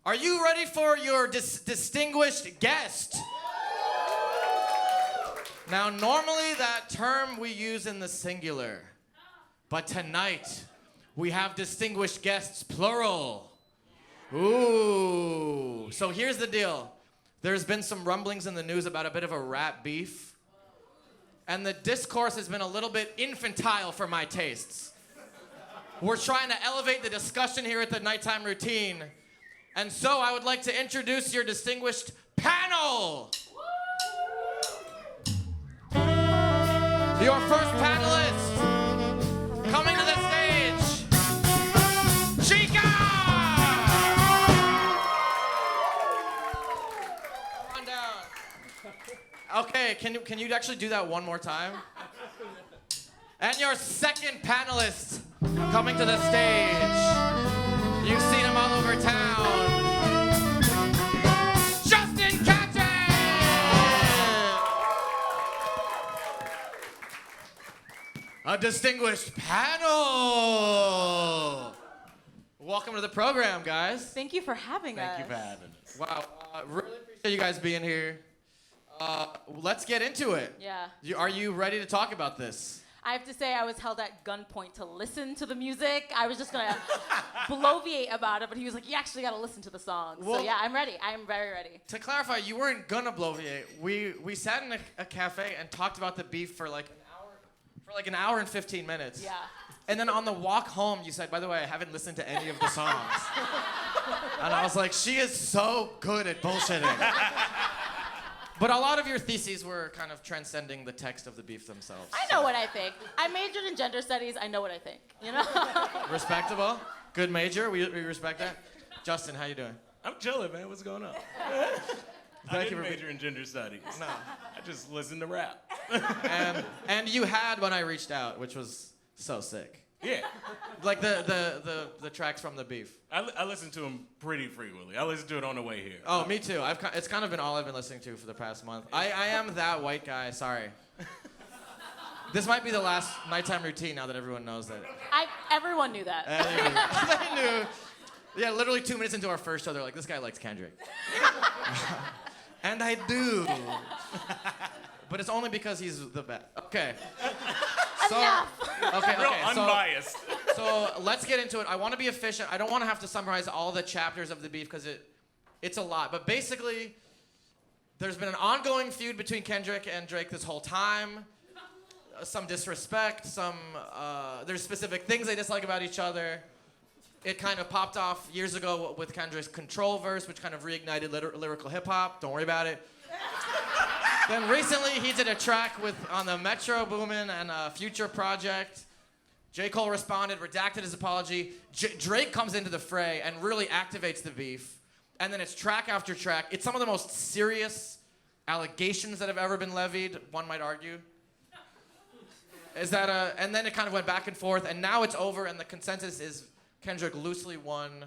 Are you ready for your distinguished guest? Now, normally that term we use in the singular, but tonight we have distinguished guests, plural. Ooh. So here's the deal. There's been some rumblings in the news about a bit of a rap beef, and the discourse has been a little bit infantile for my tastes. We're trying to elevate the discussion here at the Nighttime Routine, and so I would like to introduce your distinguished panel. Your first panelist, coming to the stage, Chika! Come on down. Okay, can you actually do that one more time? And your second panelist, coming to the stage, you've seen him all over town, Justin Catchens! A distinguished panel! Welcome to the program, guys. Thank you for having us. Thank you for having us. Wow, really appreciate you guys being here. Let's get into it. Yeah. Are you ready to talk about this? I have to say I was held at gunpoint to listen to the music. I was just going to bloviate about it, but he was like, you actually got to listen to the songs. Well, so yeah, I'm ready. I'm very ready. To clarify, you weren't gonna bloviate. We sat in a cafe and talked about the beef for like an hour and 15 minutes. Yeah. And then on the walk home, you said, by the way, I haven't listened to any of the songs. And I was like, she is so good at bullshitting. But a lot of your theses were kind of transcending the text of the beef themselves. I know what I think. I majored in gender studies. I know what I think, you know? Respectable. Good major. We respect that. Justin, how you doing? I'm chilling, man. What's going on? I didn't major in gender studies. No. I just listen to rap. And you had When I Reached Out, which was so sick. Yeah. Like the tracks from the beef. I listen to them pretty frequently. I listen to it on the way here. Oh, me too. It's kind of been all I've been listening to for the past month. I am that white guy. Sorry. This might be the last Nighttime Routine now that everyone knows that. Everyone knew that. They knew. Yeah, literally 2 minutes into our first show, they're like, this guy likes Kendrick. And I do. But it's only because he's the best. Okay. Enough. Okay. Real unbiased. So let's get into it. I want to be efficient. I don't want to have to summarize all the chapters of the beef because it's a lot. But basically, there's been an ongoing feud between Kendrick and Drake this whole time. Some disrespect, there's specific things they dislike about each other. It kind of popped off years ago with Kendrick's Control verse, which kind of reignited lyrical hip-hop. Don't worry about it. Then recently, he did a track on the Metro Boomin and Future project. J. Cole responded, redacted his apology. Drake comes into the fray and really activates the beef. And then it's track after track. It's some of the most serious allegations that have ever been levied, one might argue. And then it kind of went back and forth, and now it's over, and the consensus is Kendrick loosely won.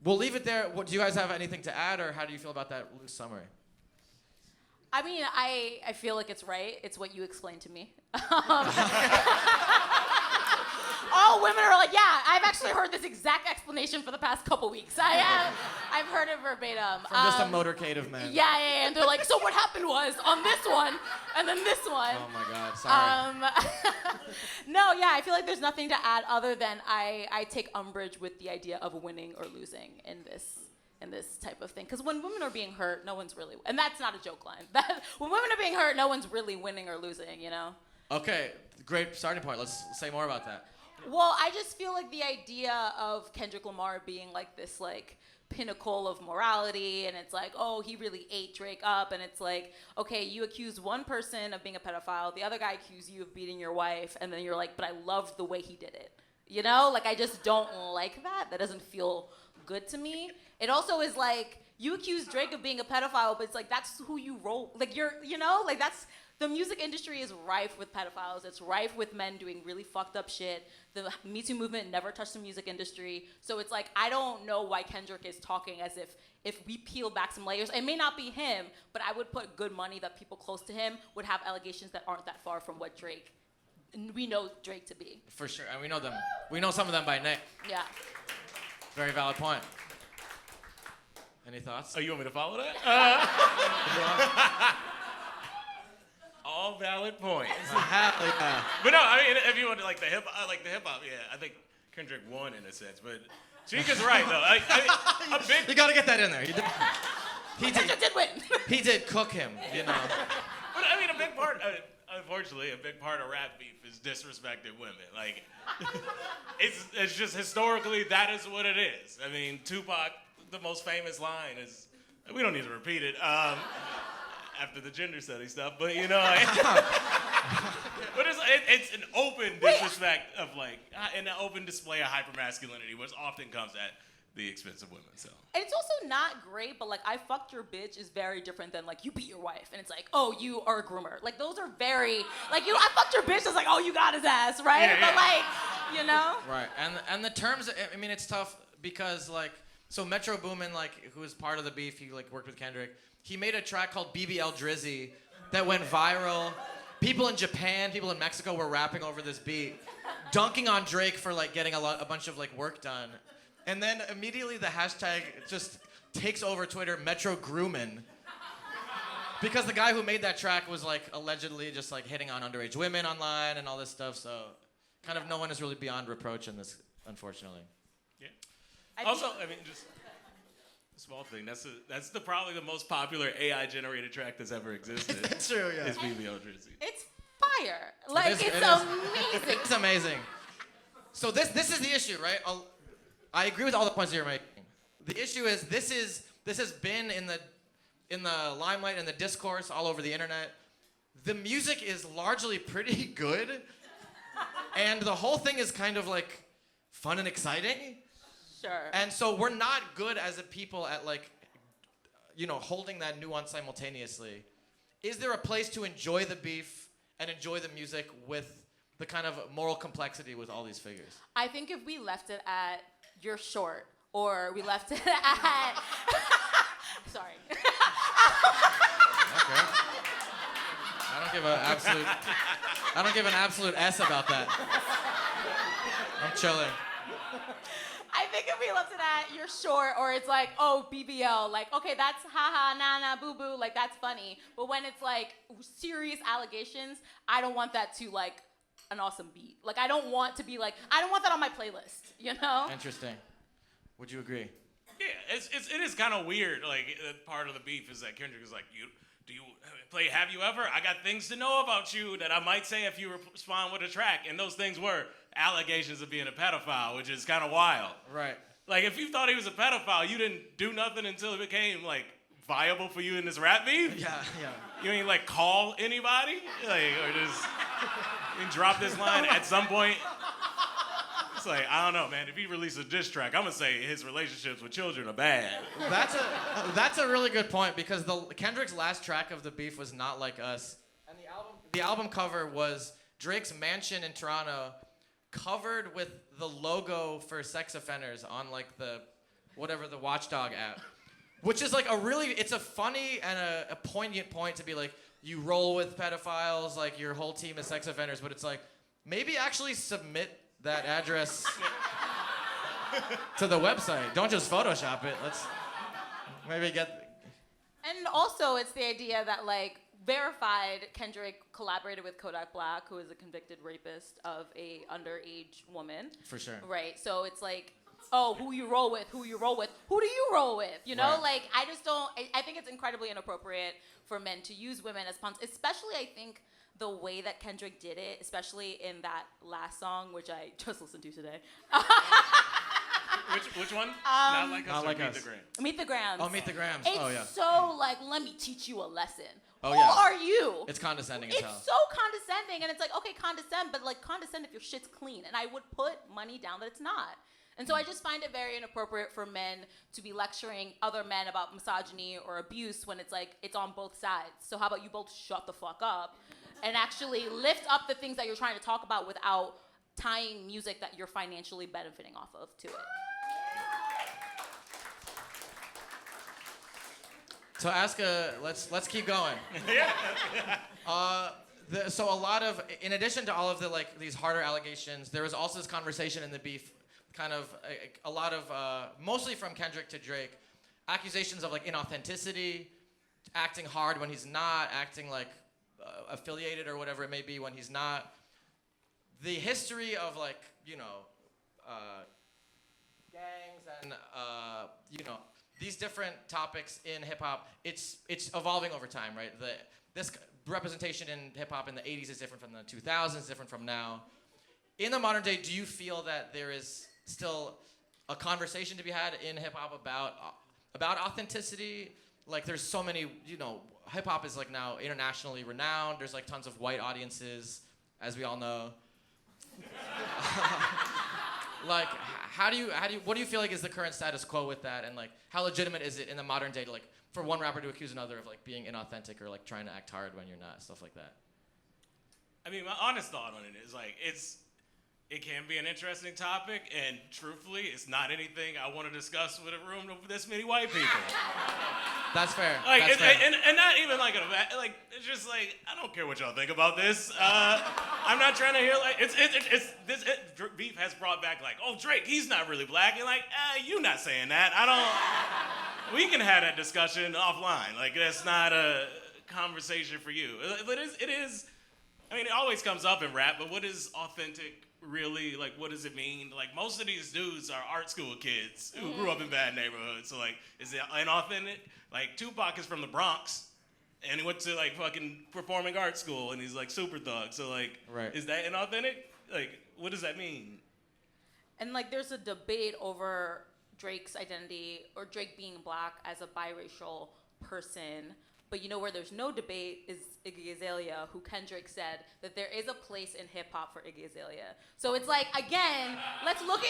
We'll leave it there. Do you guys have anything to add, or how do you feel about that loose summary? I mean, I feel like it's right. It's what you explained to me. All women are like, yeah, I've actually heard this exact explanation for the past couple weeks. I've heard it verbatim. From just a motorcade of men. Yeah, and they're like, so what happened was on this one, and then this one. Oh my God, sorry. No, yeah, I feel like there's nothing to add other than I take umbrage with the idea of winning or losing in this type of thing. Because when women are being hurt, no one's really, and that's not a joke line. When women are being hurt, no one's really winning or losing, you know? Okay, great starting point. Let's say more about that. Well, I just feel like the idea of Kendrick Lamar being like this like pinnacle of morality, and it's like, oh, he really ate Drake up, and it's like, okay, you accused one person of being a pedophile, the other guy accused you of beating your wife, and then you're like, but I loved the way he did it. You know? Like, I just don't like that. That doesn't feel good to me. It also is like, you accuse Drake of being a pedophile, but it's like, that's who you roll. Like, that's, the music industry is rife with pedophiles. It's rife with men doing really fucked up shit. The Me Too movement never touched the music industry. So it's like, I don't know why Kendrick is talking as if we peel back some layers, it may not be him, but I would put good money that people close to him would have allegations that aren't that far from what we know Drake to be. For sure, and we know them. We know some of them by name. Yeah. Very valid point. Any thoughts? Oh, you want me to follow that? All valid points. Yeah. But no, I mean, if you want to like the hip hop, yeah, I think Kendrick won in a sense. But Chika's right though. A big. You got to get that in there. He Did win. He did cook him, you know. But I mean, a big part, unfortunately, a big part of rap beef is disrespecting women. Like, it's just historically that is what it is. I mean, Tupac, the most famous line is, we don't need to repeat it after the gender study stuff, but you know, like, but it's an open disrespect of like, an open display of hypermasculinity, which often comes at the expense of women. So. And it's also not great, but like I fucked your bitch is very different than like you beat your wife, and it's like, oh, you are a groomer. Like those are very like I fucked your bitch. It's like, oh, you got his ass, right? Yeah, but yeah. like, you know. Right, and the terms. I mean, it's tough because like, so Metro Boomin, like, who was part of the beef, he like worked with Kendrick. He made a track called BBL Drizzy that went viral. People in Japan, people in Mexico were rapping over this beat, dunking on Drake for like getting a bunch of like work done. And then immediately the hashtag just takes over Twitter, Metro Groomin'. Because the guy who made that track was like allegedly just like hitting on underage women online and all this stuff. So kind of no one is really beyond reproach in this, unfortunately. Yeah. I mean, just a small thing. That's probably the most popular AI generated track that's ever existed. That's true, yeah. Is BBL Drizzy. It's fire. Like It is amazing. It's amazing. So this is the issue, right? I agree with all the points that you're making. The issue is this has been in the limelight and the discourse all over the internet. The music is largely pretty good, and the whole thing is kind of like fun and exciting. Sure. And so we're not good as a people at like, you know, holding that nuance simultaneously. Is there a place to enjoy the beef and enjoy the music with the kind of moral complexity with all these figures? I think if we left it at you're short, or we left it at sorry. Okay. I don't give an absolute S about that. I'm chilling. I think if we left it at you're short, or it's like, oh, BBL, like, okay, that's haha, nah, boo boo, like that's funny. But when it's like serious allegations, I don't want that to like an awesome beat. Like I don't want that on my playlist, you know? Interesting. Would you agree? Yeah, it is kind of weird. Like part of the beef is that Kendrick is like, do you play Have You Ever? I got things to know about you that I might say if you respond with a track, and those things were allegations of being a pedophile, which is kind of wild. Right. Like if you thought he was a pedophile, you didn't do nothing until it became like viable for you in this rap beef. Yeah. You ain't like call anybody, like or just you drop this line at some point. It's like, I don't know, man. If he releases a diss track, I'm gonna say his relationships with children are bad. That's a really good point because Kendrick's last track of the beef was Not Like Us, and the album cover was Drake's mansion in Toronto, covered with the logo for sex offenders on like the Watchdog app, which is like it's a funny and a poignant point to be like, you roll with pedophiles, like your whole team is sex offenders, but it's like maybe actually submit that address to the website. Don't just Photoshop it. Let's maybe get. And also, it's the idea that like verified Kendrick collaborated with Kodak Black, who is a convicted rapist of a underage woman. For sure. Right. So it's like, oh, who you roll with? Who do you roll with? You know, Right. like I just don't. I think it's incredibly inappropriate for men to use women as pawns, especially I think the way that Kendrick did it, especially in that last song, which I just listened to today. Which one? Not Like Us Not or Like Meet Us. the Grams? Meet the Grams. Oh, Meet the Grams. It's Oh yeah. so like, let me teach you a lesson. Oh, Who yeah. are you? It's condescending as It's hell. so condescending, and it's like, okay, condescend, but like condescend if your shit's clean. And I would put money down that it's not. And so I just find it very inappropriate for men to be lecturing other men about misogyny or abuse when it's like, it's on both sides. So how about you both shut the fuck up and actually lift up the things that you're trying to talk about without tying music that you're financially benefiting off of to it. So let's keep going. So a lot of, in addition to all of the like these harder allegations, there was also this conversation in the beef, kind of a lot of mostly from Kendrick to Drake, accusations of like inauthenticity, acting hard when he's not, acting like affiliated or whatever it may be when he's not. The history of like, gangs and, these different topics in hip hop, it's evolving over time, right? This representation in hip hop in the 80s is different from the 2000s, different from now. In the modern day, do you feel that there is still a conversation to be had in hip hop about authenticity? Like there's so many, hip hop is like now internationally renowned. There's like tons of white audiences, as we all know. Like, what do you feel like is the current status quo with that, and like, how legitimate is it in the modern day to like, for one rapper to accuse another of like being inauthentic or like trying to act hard when you're not, stuff like that? I mean, my honest thought on it is like, it can be an interesting topic, and truthfully, it's not anything I want to discuss with a room of this many white people. That's fair. Like, That's fair. And not even like it's just like, I don't care what y'all think about this. I'm not trying to hear like beef has brought back like, oh, Drake, he's not really black, and like, you not saying that. We can have that discussion offline. Like, that's not a conversation for you. But it is. I mean, it always comes up in rap, but what is authentic really? Like, what does it mean? Like, most of these dudes are art school kids who grew up in bad neighborhoods. So, like, is it inauthentic? Like, Tupac is from the Bronx, and he went to, like, fucking performing arts school, and he's, like, super thug. So, like, right. Is that inauthentic? Like, what does that mean? And, like, there's a debate over Drake's identity, or Drake being black as a biracial person. But you know where there's no debate is Iggy Azalea, who Kendrick said that there is a place in hip hop for Iggy Azalea. So it's like, again, let's look at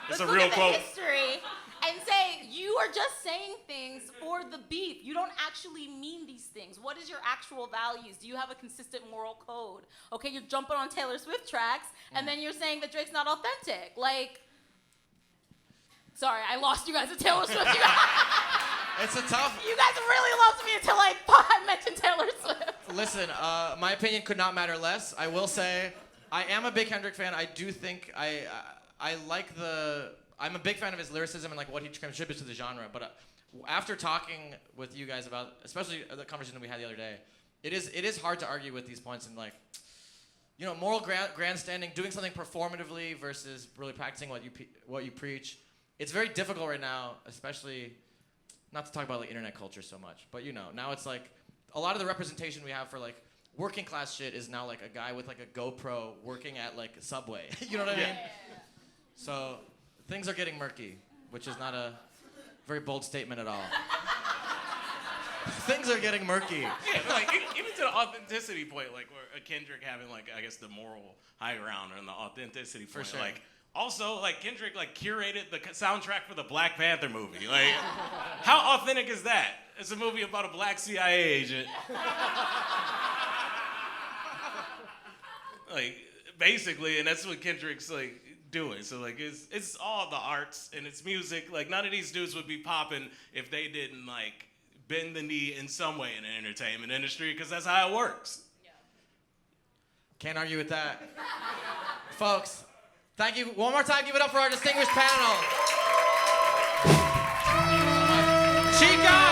the history and say you are just saying things for the beef. You don't actually mean these things. What is your actual values? Do you have a consistent moral code? Okay, you're jumping on Taylor Swift tracks, and then you're saying that Drake's not authentic. Like, sorry, I lost you guys at Taylor Swift. It's a tough. You guys really loved me until I mentioned Taylor Swift. Listen, my opinion could not matter less. I will say, I am a big Kendrick fan. I do think I like I'm a big fan of his lyricism and like what he contributes to the genre. But after talking with you guys about, especially the conversation that we had the other day, it is hard to argue with these points and like, moral grandstanding, doing something performatively versus really practicing what you preach. It's very difficult right now, especially. Not to talk about like internet culture so much, but now it's like a lot of the representation we have for like working class shit is now like a guy with like a GoPro working at like Subway. You know what I mean? So things are getting murky, which is not a very bold statement at all. Things are getting murky. Yeah, like even to the authenticity point, like where Kendrick having like I guess the moral high ground and the authenticity point, sure. like. Also, like, Kendrick, like, curated the soundtrack for the Black Panther movie. Like, how authentic is that? It's a movie about a black CIA agent. Like, basically, and that's what Kendrick's, like, doing. So, like, it's all the arts and it's music. Like, none of these dudes would be popping if they didn't, like, bend the knee in some way in the entertainment industry, because that's how it works. Yeah. Can't argue with that. Folks. Thank you. One more time, give it up for our distinguished panel. Chika!